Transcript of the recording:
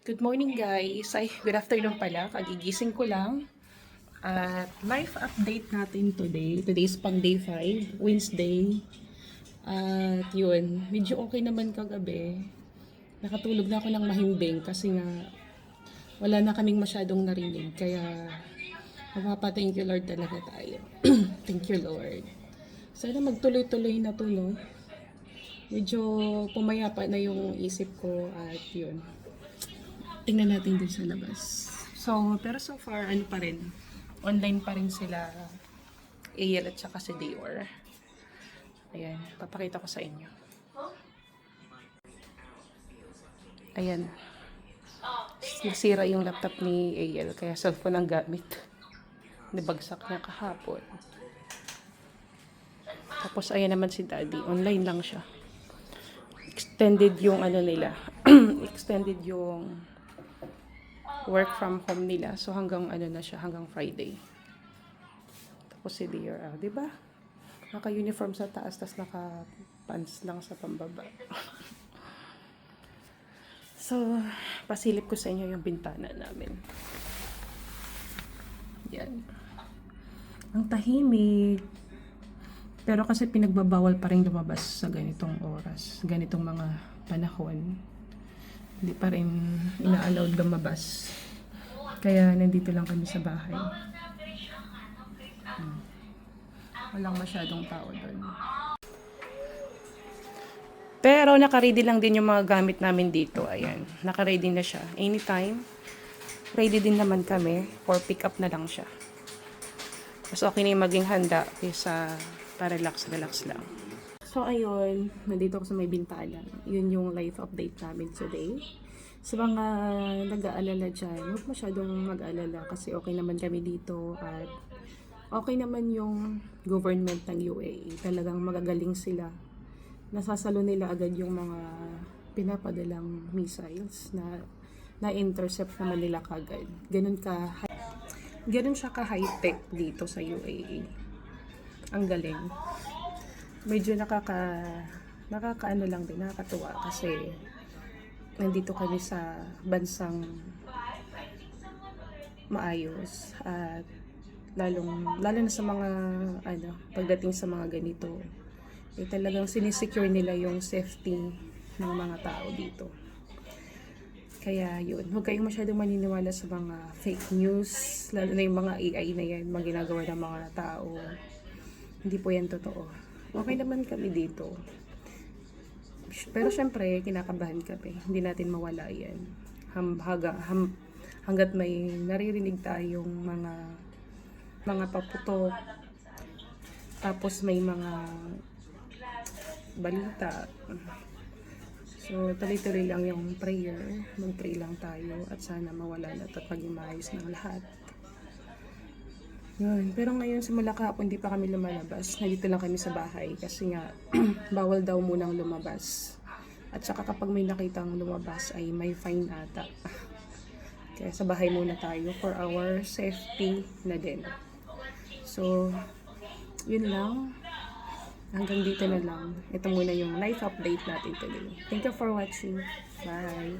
Good morning guys. Ay, good afternoon pala. Kagigising ko lang. At life update natin today. Today is pang day 5, Wednesday. At yun, medyo okay naman kagabi. Nakatulog na ako ng mahimbing kasi nga wala na kaming masyadong narinig. Kaya magpapa-thank you Lord talaga tayo. Thank you Lord. Sana magtuloy-tuloy na to, no? Medyo pumayapa na yung isip ko at yun. Tingnan natin din sa labas. Pero so far, ano pa rin, online pa rin sila, AL at saka si Dior. Ayan, papakita ko sa inyo. Ayan. Nasira yung laptop ni AL, kaya cellphone ang gamit. Nabagsak niya kahapon. Tapos ayan naman si Daddy, online lang siya. Extended yung ano nila, extended yung work from home nila. So hanggang ano na siya, hanggang Friday. Tapos si Dior, di ba? Naka-uniform sa taas, tas naka-pants lang sa pambaba. So, pasilip ko sa inyo yung bintana namin. Yan. Ang tahimik. Pero kasi pinagbabawal pa rin lumabas sa ganitong oras, ganitong mga panahon. Hindi pa rin ina-allowed lumabas. Kaya nandito lang kami sa bahay. Walang masyadong tao doon. Pero naka-ready lang din yung mga gamit namin dito. Ayan, naka-ready na siya. Anytime, ready din naman kami for pick up na lang siya. Mas okay na yung maging handa kaysa pa-relax lang. So ayun, nandito ako sa may bintana. Yun yung life update namin today. Sa mga nag-aalala dyan, huwag masyadong mag-aalala kasi okay naman kami dito at okay naman yung government ng UAE. Talagang magagaling sila. Nasasalo nila agad yung mga pinapadalang missiles na intercept naman nila kagad. Ganun siya ka-high-tech dito sa UAE. Ang galing. Medyo nakakaano lang din, nakakatuwa kasi nandito kami sa bansang maayos at lalo na sa mga pagdating sa mga ganito talagang sinisecure nila yung safety ng mga tao dito. Kaya yun, huwag kayong masyadong maniniwala sa mga fake news, lalo na yung mga AI na yan, mga ginagawa ng mga tao. Hindi po yan totoo. Okay naman kami dito. Pero syempre, kinakabahan kami. Hindi natin mawala yan. Hanggat may naririnig tayong mga paputok, tapos may mga balita. So, tuloy-tuloy lang yung prayer. Mag-pray lang tayo at sana mawala na at maging maayos ng lahat. Yun. Pero ngayon, simula kahapon, hindi pa kami lumalabas. Nandito lang kami sa bahay kasi nga, bawal daw munang lumabas. At saka kapag may nakitang lumabas ay may fine ata. Kaya sa bahay muna tayo for our safety na din. So, yun lang. Hanggang dito na lang. Ito muna yung life update natin today. Thank you for watching. Bye!